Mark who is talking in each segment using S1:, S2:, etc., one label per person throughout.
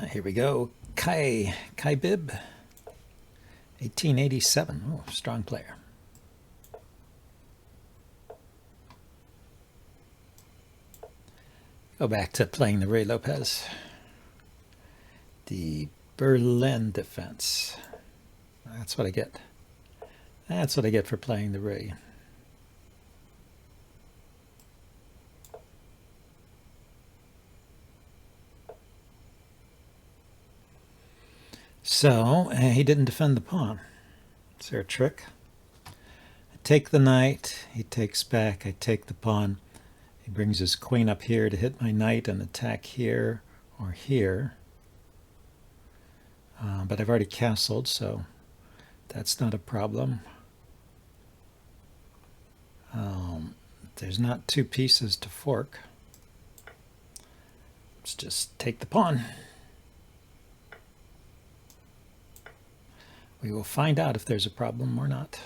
S1: Here we go. Kai Bibb, 1887. Oh, strong player. Go back to playing the Ruy Lopez. The Berlin defense. That's what I get. That's what I get for playing the Ruy. So he didn't defend the pawn. Is there a trick? I take the knight. He takes back. I take the pawn. He brings his queen up here to hit my knight and attack here or here. But I've already castled, so that's not a problem. There's not two pieces to fork. Let's just take the pawn. We will find out if there's a problem or not.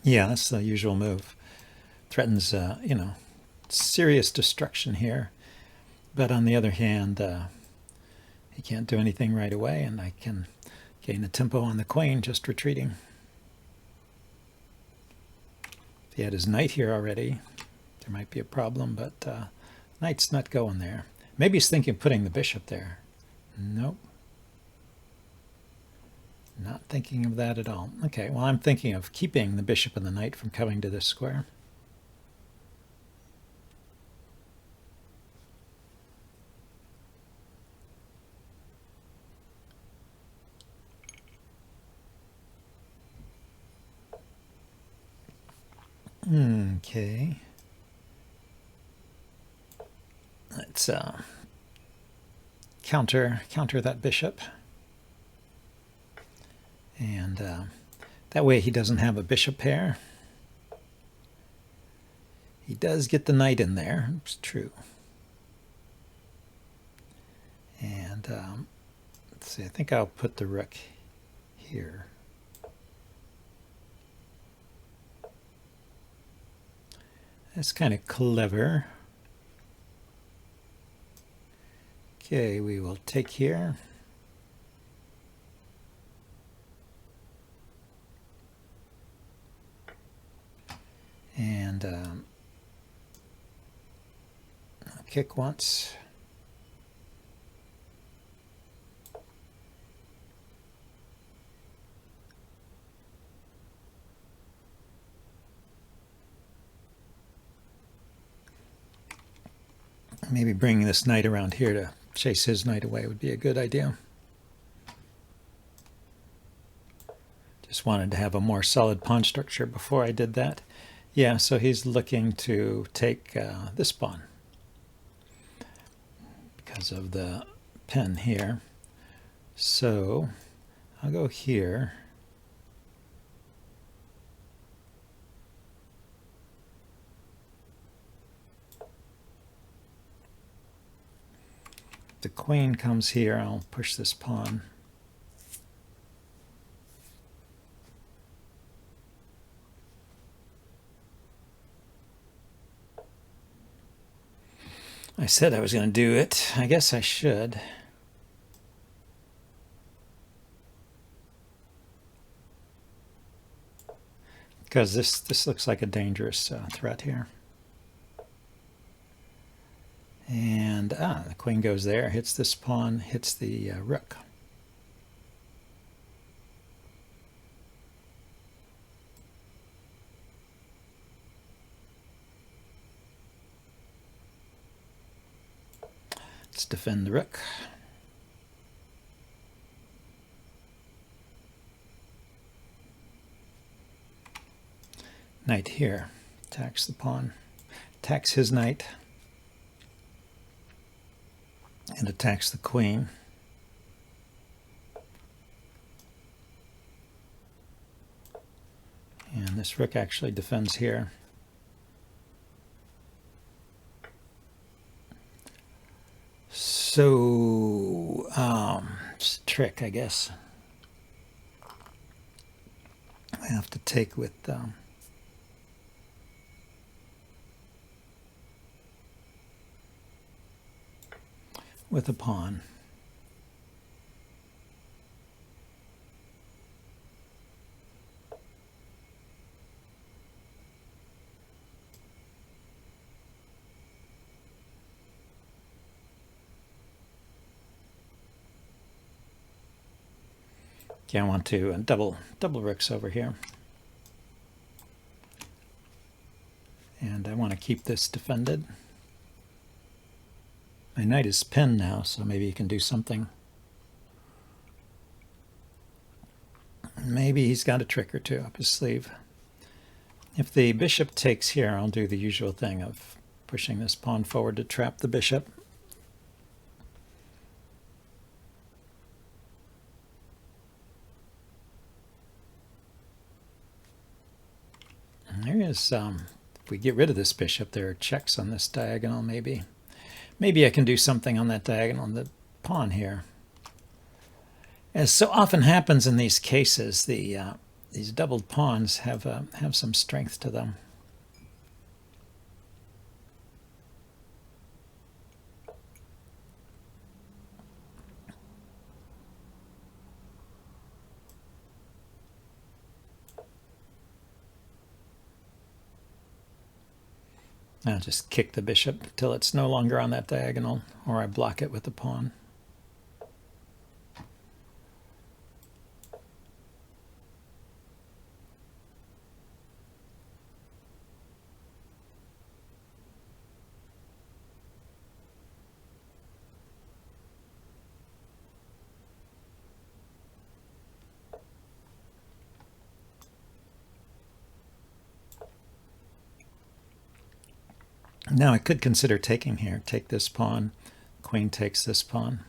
S1: Yeah, that's the usual move. Threatens, serious destruction here. But on the other hand, he can't do anything right away, and I can gain a tempo on the queen just retreating. If he had his knight here already, there might be a problem, but knight's not going there. Maybe he's thinking of putting the bishop there. Nope. Not thinking of that at all. Okay, well, I'm thinking of keeping the bishop and the knight from coming to this square. Okay. Let's counter that bishop. And that way he doesn't have a bishop pair. He does get the knight in there. It's true. And let's see, I think I'll put the rook here. That's kind of clever. Okay, we will take here. And I'll kick once. Maybe bringing this knight around here to chase his knight away would be a good idea. Just wanted to have a more solid pawn structure before I did that. Yeah, so he's looking to take this pawn because of the pen here. So I'll go here. The queen comes here, I'll push this pawn. I said I was going to do it. I guess I should. Because this looks like a dangerous threat here. And the queen goes there, hits this pawn, hits the rook. Let's defend the rook. Knight here, attacks the pawn, attacks his knight, and attacks the queen. And this rook actually defends here. So, it's a trick, I guess. I have to take with with a pawn. Okay, I want to double rooks over here. And I want to keep this defended. My knight is pinned now, so maybe you can do something. Maybe he's got a trick or two up his sleeve. If the bishop takes here, I'll do the usual thing of pushing this pawn forward to trap the bishop. And there is, if we get rid of this bishop, there are checks on this diagonal maybe. Maybe I can do something on that diagonal on the pawn here. As so often happens in these cases, these doubled pawns have some strength to them. I'll just kick the bishop till it's no longer on that diagonal, or I block it with the pawn. Now I could consider taking here. Take this pawn. Queen takes this pawn.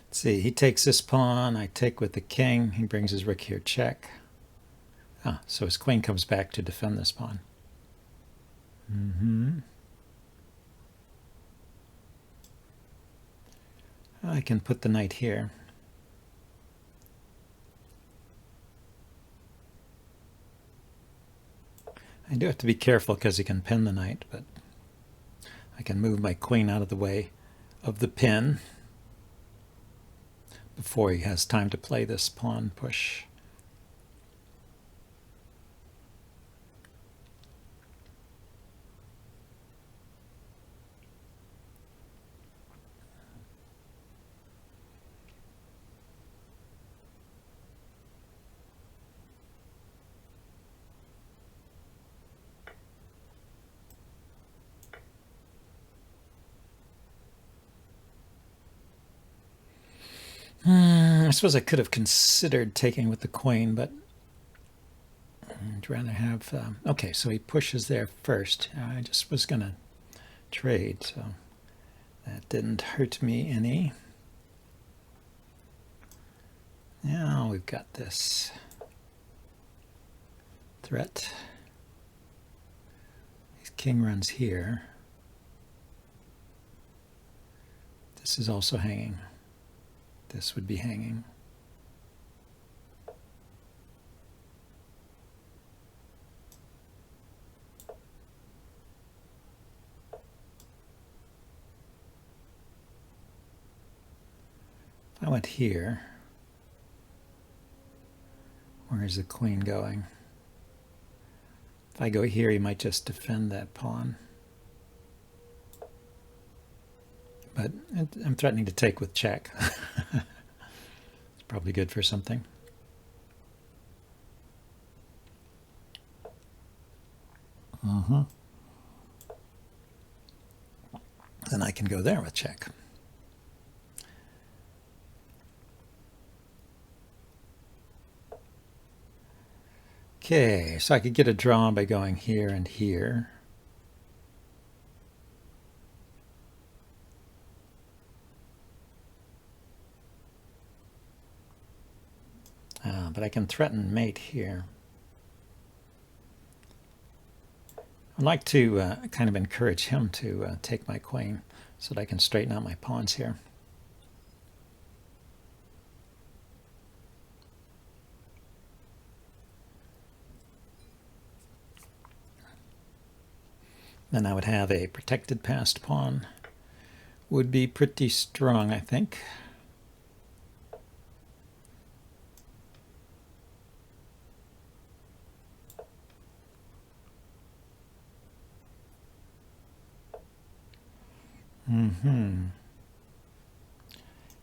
S1: Let's see, he takes this pawn. I take with the king. He brings his rook here, check. Ah, so his queen comes back to defend this pawn. I can put the knight here. I do have to be careful because he can pin the knight, but I can move my queen out of the way of the pin before he has time to play this pawn push. I suppose I could have considered taking with the queen, but I'd rather have... okay, so he pushes there first. I just was going to trade, so that didn't hurt me any. Now we've got this threat. His king runs here. This is also hanging. This would be hanging. If I went here, where is the queen going? If I go here, he might just defend that pawn. But I'm threatening to take with check. It's probably good for something. Then I can go there with check. Okay, so I could get a draw by going here and here. But I can threaten mate here. I'd like to kind of encourage him to take my queen so that I can straighten out my pawns here. Then I would have a protected passed pawn. Would be pretty strong, I think.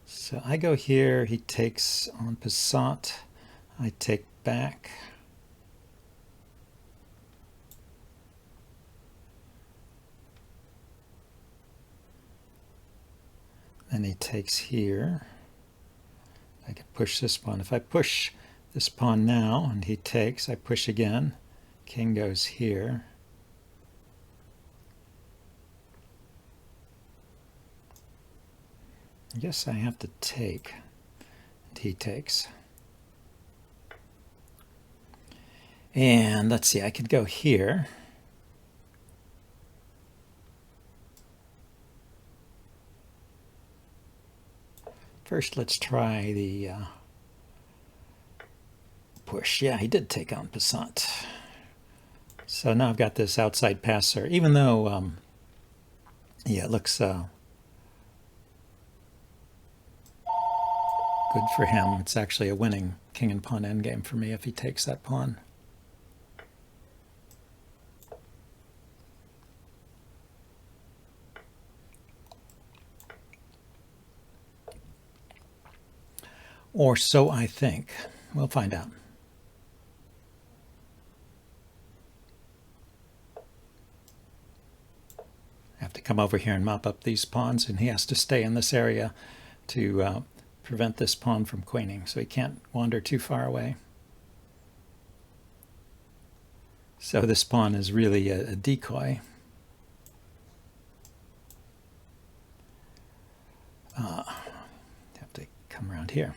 S1: So I go here, he takes on passant, I take back. Then he takes here. I can push this pawn. If I push this pawn now and he takes, I push again. King goes here. I guess I have to take, and he takes. And let's see, I could go here. First, let's try the push. Yeah, he did take on passant. So now I've got this outside passer, even though, yeah, it looks good for him. It's actually a winning king and pawn endgame for me if he takes that pawn. Or so I think. We'll find out. I have to come over here and mop up these pawns, and he has to stay in this area to prevent this pawn from queening, so he can't wander too far away. So this pawn is really a decoy. Have to come around here.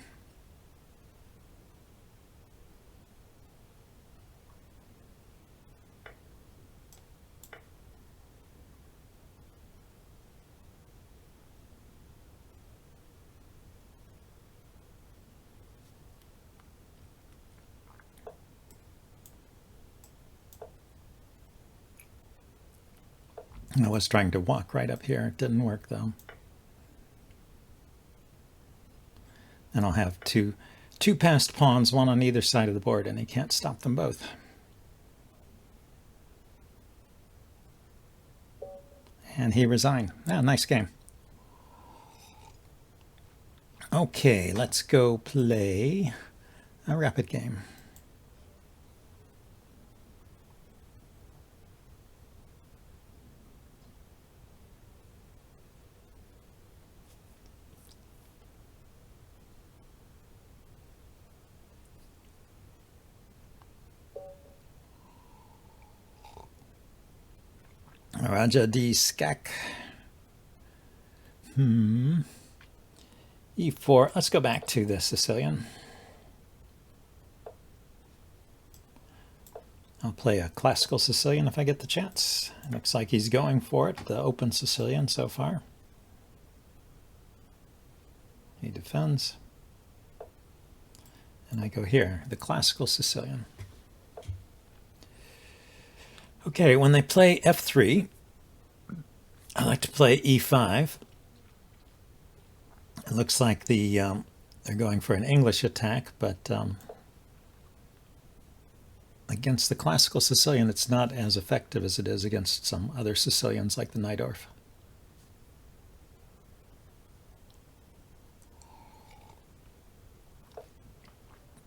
S1: I was trying to walk right up here. It didn't work, though. And I'll have two passed pawns, one on either side of the board, and he can't stop them both. And he resigned. Ah, nice game. Okay, let's go play a rapid game. Raja d skak. E4. Let's go back to the Sicilian. I'll play a classical Sicilian if I get the chance. It looks like he's going for it, the open Sicilian so far. He defends. And I go here, the classical Sicilian. Okay, when they play f3, I like to play e5. It looks like they're going for an English attack, but against the classical Sicilian, it's not as effective as it is against some other Sicilians like the Najdorf.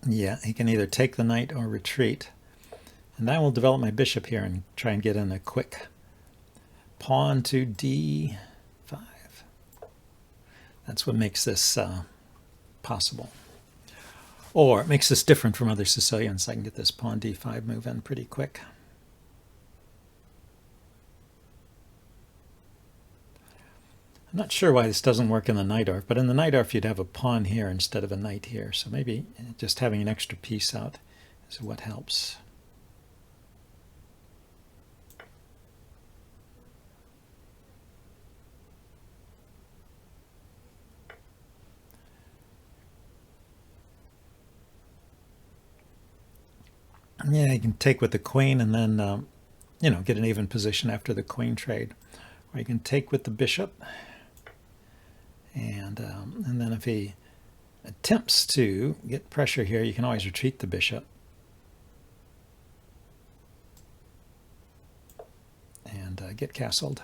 S1: Yeah, he can either take the knight or retreat. And I will develop my bishop here and try and get in a quick pawn to d5. That's what makes this possible. Or it makes this different from other Sicilians. I can get this pawn d5 move in pretty quick. I'm not sure why this doesn't work in the Najdorf, but in the Najdorf you'd have a pawn here instead of a knight here. So maybe just having an extra piece out is what helps. Yeah, you can take with the queen and then you know, get an even position after the queen trade. Or you can take with the bishop, and then if he attempts to get pressure here, you can always retreat the bishop. And get castled.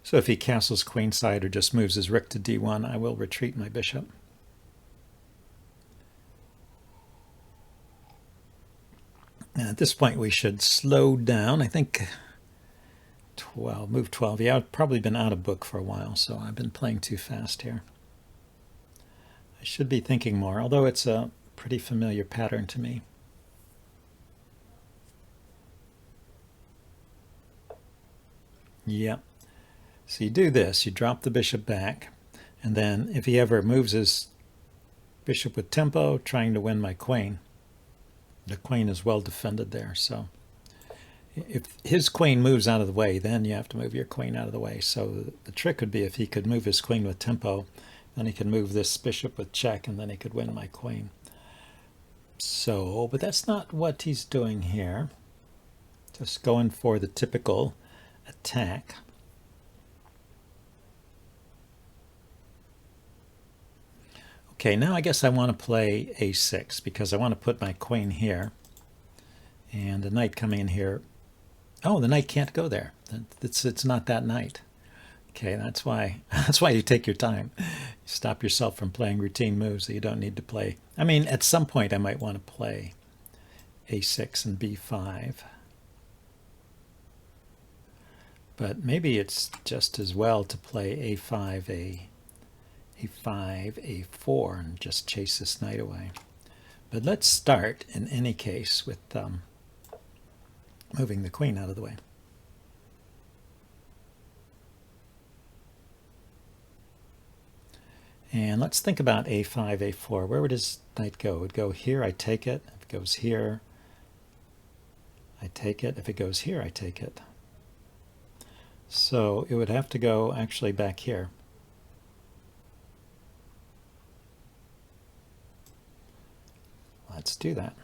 S1: So if he castles queenside or just moves his rook to d1, I will retreat my bishop. And at this point, we should slow down. I think 12, move 12. Yeah, I've probably been out of book for a while, so I've been playing too fast here. I should be thinking more, although it's a pretty familiar pattern to me. Yeah. So you do this, you drop the bishop back, and then if he ever moves his bishop with tempo, trying to win my queen, the queen is well defended there. So if his queen moves out of the way, then you have to move your queen out of the way. So the trick would be if he could move his queen with tempo, then he could move this bishop with check, and then he could win my queen. So, but that's not what he's doing here. Just going for the typical attack. Okay, now I guess I want to play a6 because I want to put my queen here. And the knight coming in here. Oh, the knight can't go there. It's not that knight. Okay, that's why you take your time. You stop yourself from playing routine moves that you don't need to play. I mean, at some point I might want to play a6 and b5. But maybe it's just as well to play a5, a5, a4, and just chase this knight away. But let's start, in any case, with moving the queen out of the way. And let's think about a5, a4. Where would his knight go? It would go here, I take it. If it goes here, I take it. If it goes here, I take it. So it would have to go actually back here. Let's do that.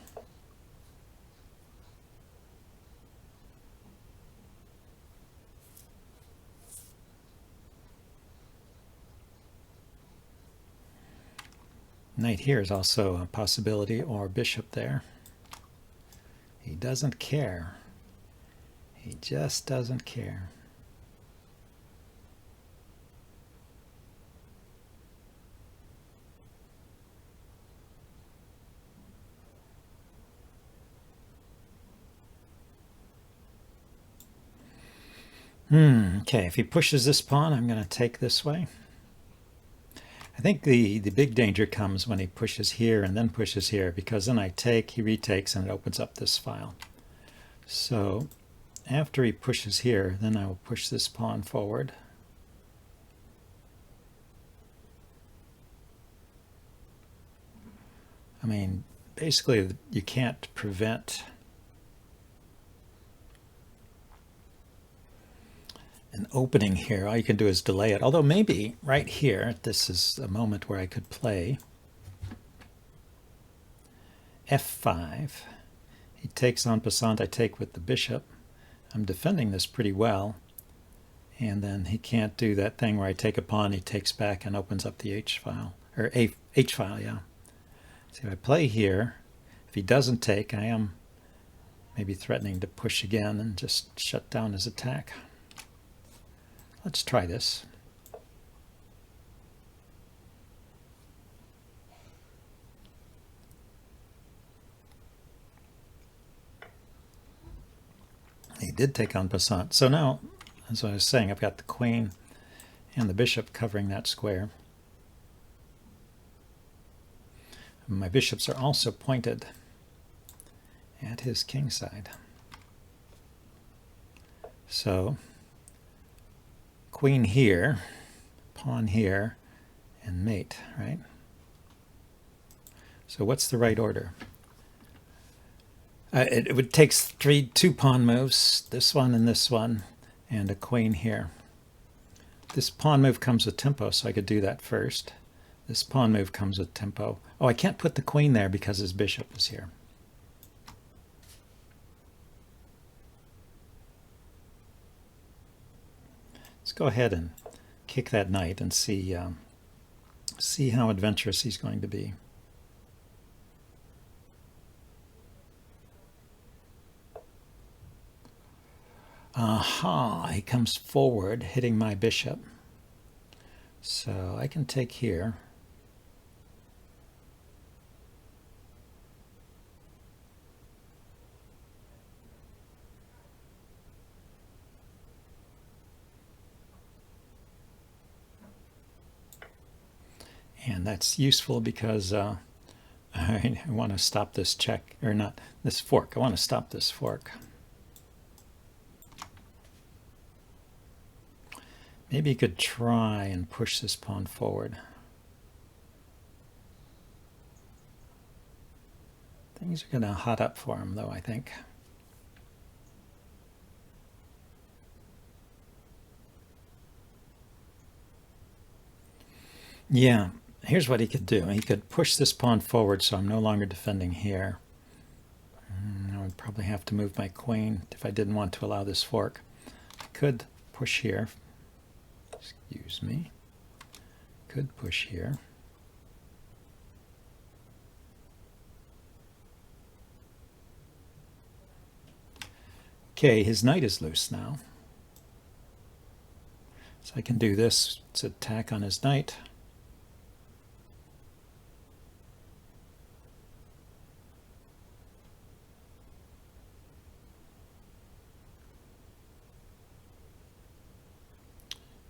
S1: Knight here is also a possibility, or bishop there. He doesn't care. He just doesn't care. Okay, if he pushes this pawn, I'm going to take this way. I think the big danger comes when he pushes here and then pushes here, because then I take, he retakes, and it opens up this file. So after he pushes here, then I will push this pawn forward. I mean, basically you can't prevent an opening here. All you can do is delay it. Although maybe right here, this is a moment where I could play f5. He takes en passant, I take with the bishop. I'm defending this pretty well. And then he can't do that thing where I take a pawn, he takes back and opens up the h file. Or h file, yeah. So if I play here, if he doesn't take, I am maybe threatening to push again and just shut down his attack. Let's try this. He did take en passant. So now, as I was saying, I've got the queen and the bishop covering that square. My bishops are also pointed at his king side. So queen here, pawn here, and mate, right? So what's the right order? It would take two pawn moves, this one and this one, and a queen here. This pawn move comes with tempo, so I could do that first. This pawn move comes with tempo. Oh, I can't put the queen there because his bishop is here. Let's go ahead and kick that knight and see how adventurous he's going to be. Aha, he comes forward, hitting my bishop. So I can take here. And that's useful because I want to stop this check, or not, this fork. I want to stop this fork. Maybe you could try and push this pawn forward. Things are going to hot up for him, though, I think. Yeah, here's what he could do. He could push this pawn forward, so I'm no longer defending here. I would probably have to move my queen if I didn't want to allow this fork. I could push here. Excuse me. Could push here. Okay, his knight is loose now. So I can do this. It's an attack on his knight.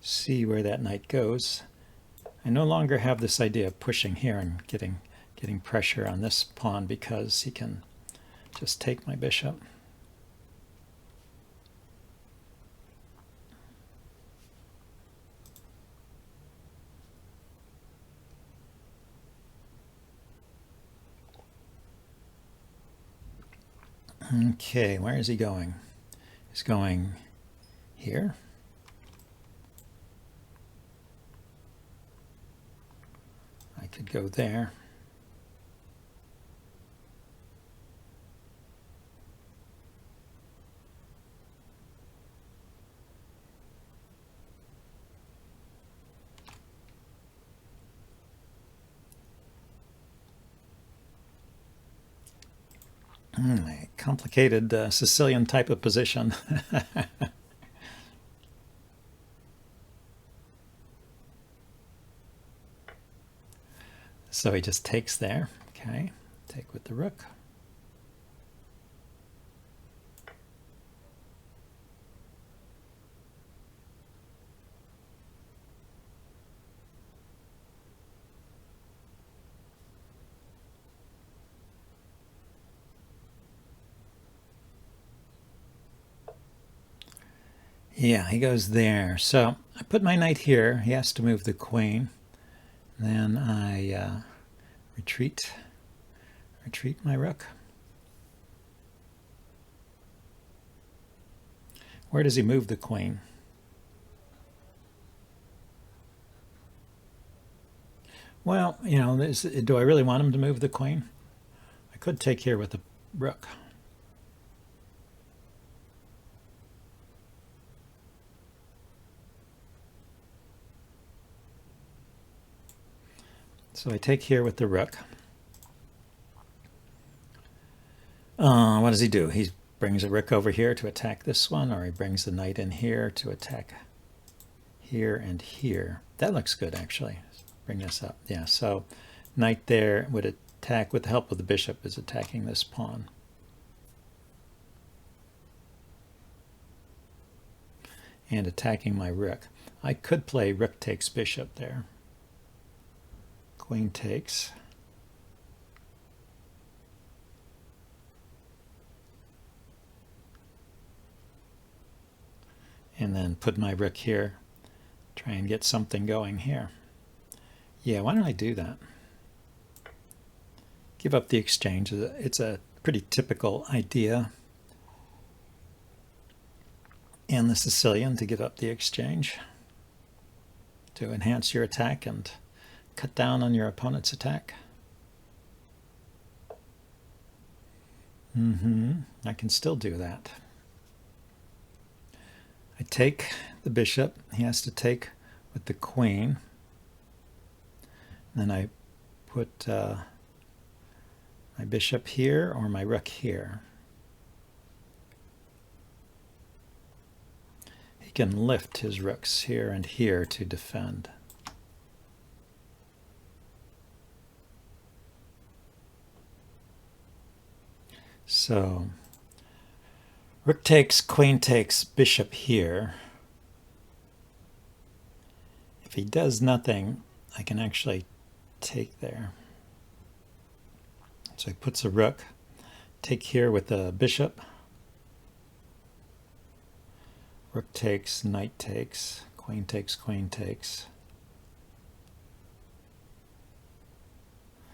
S1: See where that knight goes. I no longer have this idea of pushing here and getting pressure on this pawn because he can just take my bishop. Okay, where is he going? He's going here. I could go there. A complicated Sicilian type of position. So he just takes there. Okay, take with the rook. Yeah, he goes there. So I put my knight here. He has to move the queen. Then I retreat my rook. Where does he move the queen? Well, you know, do I really want him to move the queen? I could take here with the rook. So I take here with the rook. What does he do? He brings a rook over here to attack this one, or he brings the knight in here to attack here and here. That looks good, actually. Let's bring this up. Yeah, so knight there would attack with the help of the bishop, is attacking this pawn. And attacking my rook. I could play rook takes bishop there. Queen takes. And then put my rook here. Try and get something going here. Yeah, why don't I do that? Give up the exchange. It's a pretty typical idea. and the Sicilian to give up the exchange, to enhance your attack and cut down on your opponent's attack. I can still do that. I take the bishop. He has to take with the queen. And then I put my bishop here or my rook here. He can lift his rooks here and here to defend. So rook takes, queen takes, bishop here. If he does nothing, I can actually take there. So he puts a rook, take here with the bishop. Rook takes, knight takes, queen takes, queen takes.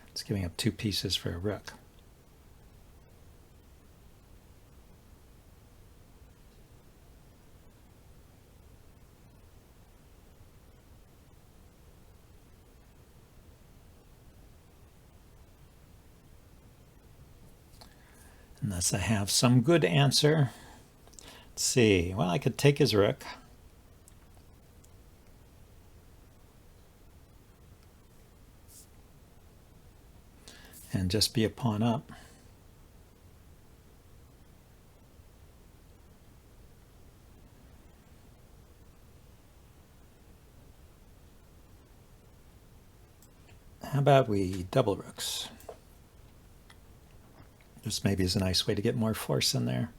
S1: It's giving up 2 pieces for a rook. Unless I have some good answer. Let's see. Well, I could take his rook. And just be a pawn up. How about we double rooks? This maybe is a nice way to get more force in there.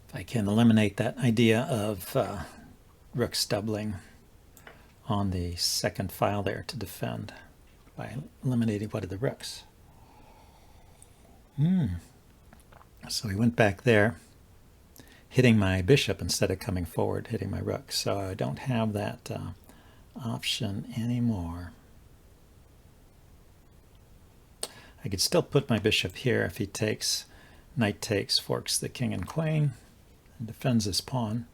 S1: If I can eliminate that idea of rooks doubling on the second file there to defend by eliminating one of the rooks. So we went back there, hitting my bishop instead of coming forward, hitting my rook. So I don't have that option anymore. I could still put my bishop here if he takes, knight takes, forks the king and queen, and defends his pawn.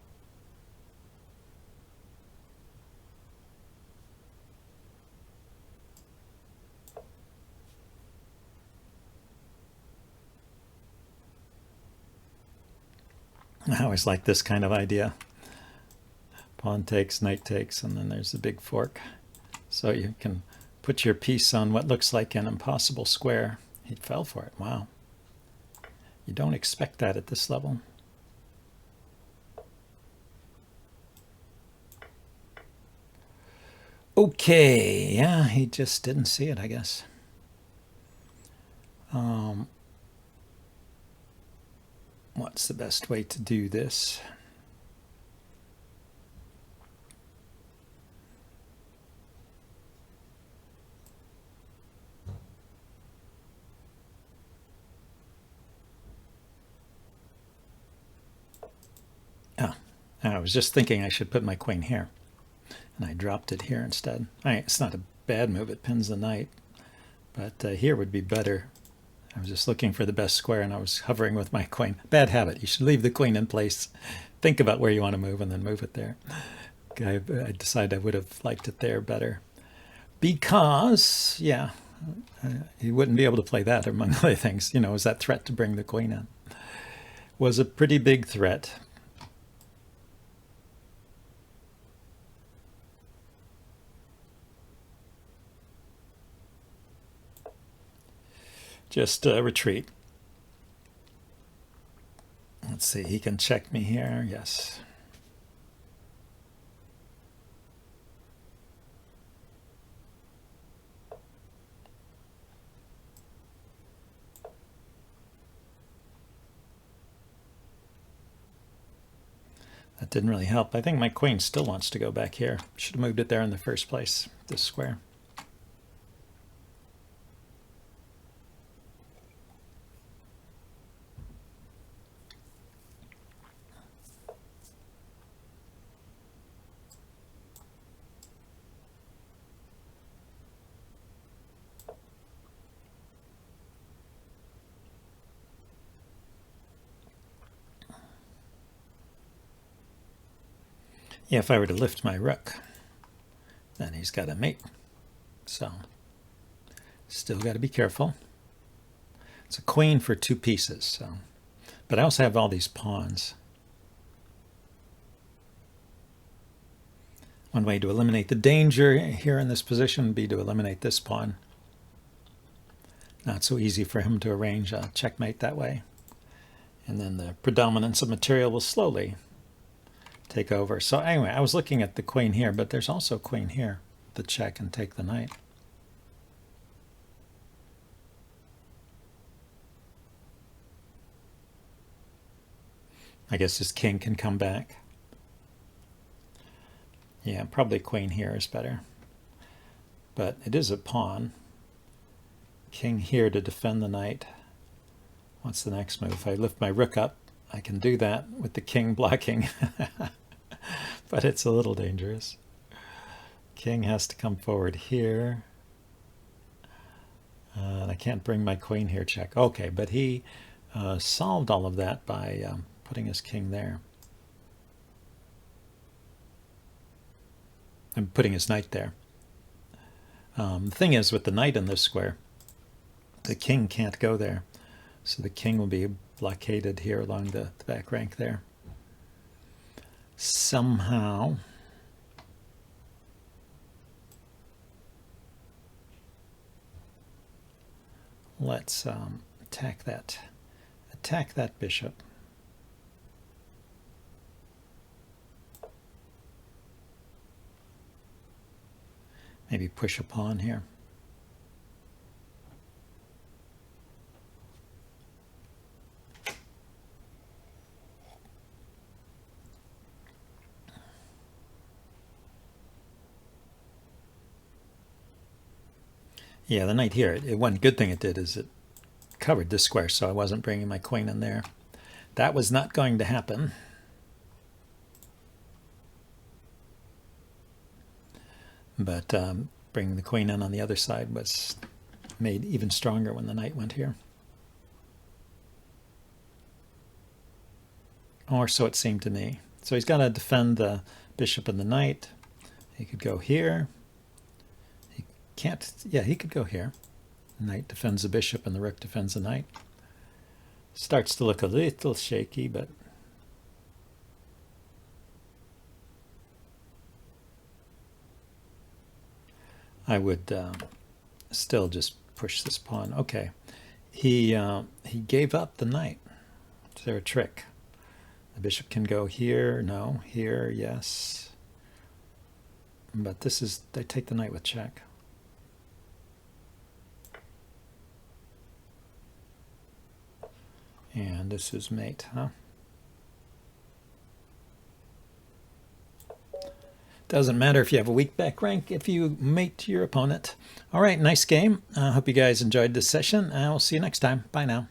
S1: I always like this kind of idea. Pawn takes, knight takes, and then there's the big fork. So you can put your piece on what looks like an impossible square. He fell for it. Wow. You don't expect that at this level. Okay, yeah, he just didn't see it, I guess. What's the best way to do this? I was just thinking I should put my queen here, and I dropped it here instead. It's not a bad move, it pins the knight, but here would be better. I was just looking for the best square, and I was hovering with my queen. Bad habit. You should leave the queen in place. Think about where you want to move, and then move it there. Okay, I decided I would have liked it there better. Because, yeah, he wouldn't be able to play that, among other things. You know, was that threat to bring the queen in. Was a pretty big threat. Just retreat. Let's see, he can check me here. Yes. That didn't really help. I think my queen still wants to go back here. Should have moved it there in the first place, this square. Yeah, if I were to lift my rook, then he's got a mate. So still got to be careful. It's a queen for 2 pieces. So, but I also have all these pawns. One way to eliminate the danger here in this position would be to eliminate this pawn. Not so easy for him to arrange a checkmate that way. And then the predominance of material will slowly take over. So anyway, I was looking at the queen here, but there's also a queen here. The check and take the knight. I guess his king can come back. Yeah, probably queen here is better. But it is a pawn. King here to defend the knight. What's the next move? If I lift my rook up, I can do that with the king blocking. But it's a little dangerous. King has to come forward here. And I can't bring my queen here, check. Okay, but he solved all of that by putting his king there. And putting his knight there. The thing is, with the knight in this square, the king can't go there. So the king will be blockaded here along the back rank there. Somehow, let's attack that bishop. Maybe push a pawn here. Yeah, the knight here, one good thing it did is it covered this square, so I wasn't bringing my queen in there. That was not going to happen. But bringing the queen in on the other side was made even stronger when the knight went here. Or so it seemed to me. So he's got to defend the bishop and the knight. He could go here. He can't, yeah, he could go here. The knight defends the bishop and the rook defends the knight. Starts to look a little shaky, but I would still just push this pawn. Okay, he gave up the knight. Is there a trick? The bishop can go here. No, here, yes. But this is, they take the knight with check. And this is mate, huh? Doesn't matter if you have a weak back rank if you mate your opponent. All right, nice game. I hope you guys enjoyed this session. I will see you next time. Bye now.